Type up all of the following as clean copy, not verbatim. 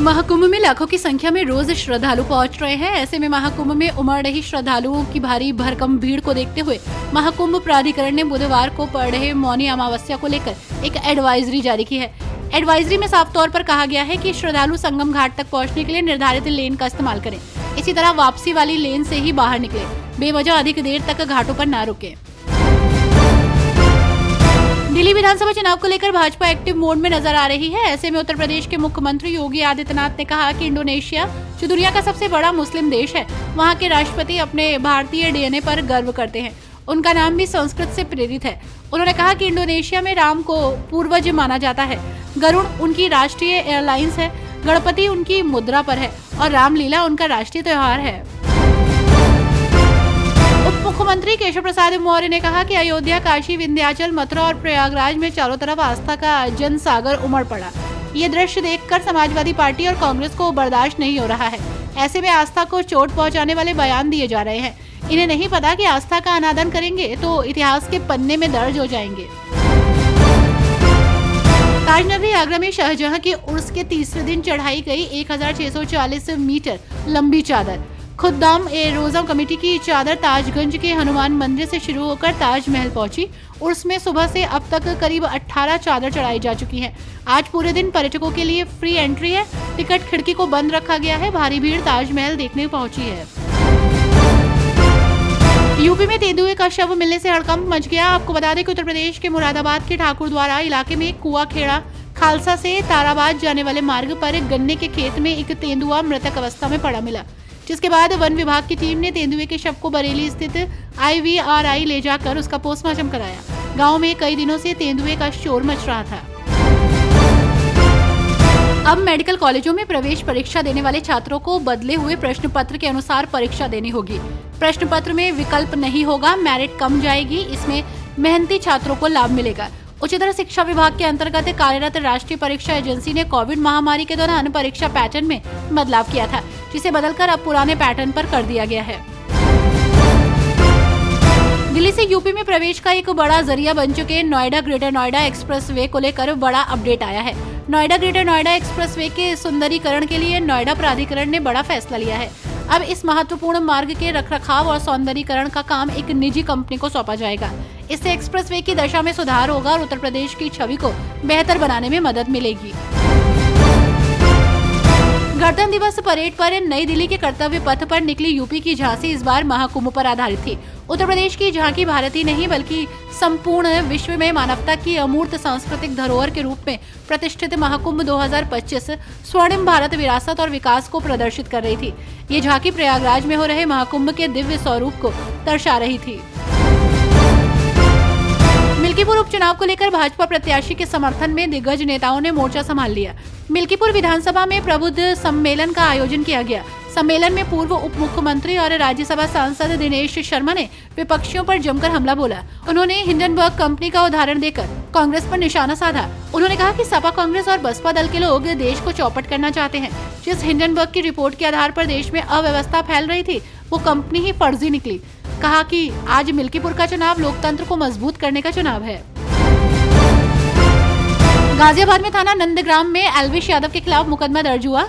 महाकुंभ में लाखों की संख्या में रोज श्रद्धालु पहुंच रहे हैं। ऐसे में महाकुंभ में उमड़ रही श्रद्धालुओं की भारी भरकम भीड़ को देखते हुए महाकुंभ प्राधिकरण ने बुधवार को पड़ रहे मौनी अमावस्या को लेकर एक एडवाइजरी जारी की है। एडवाइजरी में साफ तौर पर कहा गया है कि श्रद्धालु संगम घाट तक पहुंचने के लिए निर्धारित लेन का इस्तेमाल करें। इसी तरह वापसी वाली लेन से ही बाहर निकले, बेवजह अधिक देर तक घाटों पर न रुके। दिल्ली विधानसभा चुनाव को लेकर भाजपा एक्टिव मोड में नजर आ रही है। ऐसे में उत्तर प्रदेश के मुख्यमंत्री योगी आदित्यनाथ ने कहा कि इंडोनेशिया, जो दुनिया का सबसे बड़ा मुस्लिम देश है, वहां के राष्ट्रपति अपने भारतीय डीएनए पर गर्व करते हैं। उनका नाम भी संस्कृत से प्रेरित है। उन्होंने कहा कि इंडोनेशिया में राम को पूर्वज माना जाता है, गरुड़ उनकी राष्ट्रीय एयरलाइंस है, गणपति उनकी मुद्रा पर है और रामलीला उनका राष्ट्रीय त्योहार है। उप मुख्यमंत्री केशव प्रसाद मौर्य ने कहा कि अयोध्या, काशी, विंध्याचल, मथुरा और प्रयागराज में चारों तरफ आस्था का जन सागर उमड़ पड़ा। ये दृश्य देखकर समाजवादी पार्टी और कांग्रेस को बर्दाश्त नहीं हो रहा है। ऐसे में आस्था को चोट पहुंचाने वाले बयान दिए जा रहे हैं। इन्हें नहीं पता कि आस्था का अनादर करेंगे तो इतिहास के पन्ने में दर्ज हो जाएंगे। ताजनगरी आगरा में शाहजहां के उर्स के तीसरे दिन चढ़ाई गई 1640 मीटर लंबी चादर। खुद्दाम ए रोजा कमेटी की चादर ताजगंज के हनुमान मंदिर से शुरू होकर ताजमहल पहुंची। उर्स में सुबह से अब तक करीब 18 चादर चढ़ाई जा चुकी हैं। आज पूरे दिन पर्यटकों के लिए फ्री एंट्री है। टिकट खिड़की को बंद रखा गया है। भारी भीड़ ताजमहल देखने पहुंची है। यूपी में तेंदुए का शव मिलने से हड़कंप मच गया। आपको बता दें कि उत्तर प्रदेश के मुरादाबाद के ठाकुरद्वारा इलाके में कुआ खेड़ा खालसा से ताराबाद जाने वाले मार्ग पर गन्ने के खेत में एक तेंदुआ मृतक अवस्था में पड़ा मिला, जिसके बाद वन विभाग की टीम ने तेंदुए के शव को बरेली स्थित IVRI ले जाकर उसका पोस्टमार्टम कराया। गांव में कई दिनों से तेंदुए का शोर मच रहा था। अब मेडिकल कॉलेजों में प्रवेश परीक्षा देने वाले छात्रों को बदले हुए प्रश्न पत्र के अनुसार परीक्षा देनी होगी। प्रश्न पत्र में विकल्प नहीं होगा, मेरिट कम जाएगी। इसमें मेहनती छात्रों को लाभ मिलेगा। उच्चतर शिक्षा विभाग के अंतर्गत कार्यरत राष्ट्रीय परीक्षा एजेंसी ने कोविड महामारी के दौरान परीक्षा पैटर्न में बदलाव किया था, जिसे बदलकर अब पुराने पैटर्न पर कर दिया गया है। दिल्ली से यूपी में प्रवेश का एक बड़ा जरिया बन चुके नोएडा ग्रेटर नोएडा एक्सप्रेसवे को लेकर बड़ा अपडेट आया है। नोएडा ग्रेटर नोएडा एक्सप्रेसवे के सुंदरीकरण के लिए नोएडा प्राधिकरण ने बड़ा फैसला लिया है। अब इस महत्वपूर्ण मार्ग के रखरखाव और सौंदर्यीकरण का काम एक निजी कंपनी को सौंपा जाएगा। इससे एक्सप्रेसवे की दशा में सुधार होगा और उत्तर प्रदेश की छवि को बेहतर बनाने में मदद मिलेगी। गणतंत्र दिवस परेड पर नई दिल्ली के कर्तव्य पथ पर निकली यूपी की झांसी इस बार महाकुंभ पर आधारित थी। उत्तर प्रदेश की झांकी भारत ही नहीं बल्कि संपूर्ण विश्व में मानवता की अमूर्त सांस्कृतिक धरोहर के रूप में प्रतिष्ठित महाकुंभ 2025 स्वर्णिम भारत विरासत और विकास को प्रदर्शित कर रही थी। ये झांकी प्रयागराज में हो रहे महाकुंभ के दिव्य स्वरूप को दर्शा रही थी। मिल्कीपुर उपचुनाव को लेकर भाजपा प्रत्याशी के समर्थन में दिग्गज नेताओं ने मोर्चा संभाल लिया। मिल्कीपुर विधानसभा में प्रबुद्ध सम्मेलन का आयोजन किया गया। सम्मेलन में पूर्व उप मुख्यमंत्री और राज्यसभा सांसद दिनेश शर्मा ने विपक्षियों पर जमकर हमला बोला। उन्होंने हिंडनबर्ग कंपनी का उदाहरण देकर कांग्रेस पर निशाना साधा। उन्होंने कहा कि सपा, कांग्रेस और बसपा दल के लोग देश को चौपट करना चाहते हैं। जिस हिंडनबर्ग की रिपोर्ट के आधार पर देश में अव्यवस्था फैल रही थी, वो कंपनी ही फर्जी निकली। कहा कि आज मिल्कीपुर का चुनाव लोकतंत्र को मजबूत करने का चुनाव है। गाजियाबाद में थाना नंदग्राम में एल्विश यादव के खिलाफ मुकदमा दर्ज हुआ।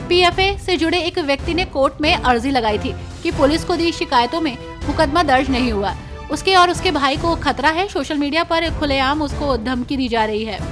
PFA से जुड़े एक व्यक्ति ने कोर्ट में अर्जी लगाई थी कि पुलिस को दी शिकायतों में मुकदमा दर्ज नहीं हुआ। उसके और उसके भाई को खतरा है। सोशल मीडिया पर खुलेआम उसको धमकी दी जा रही है।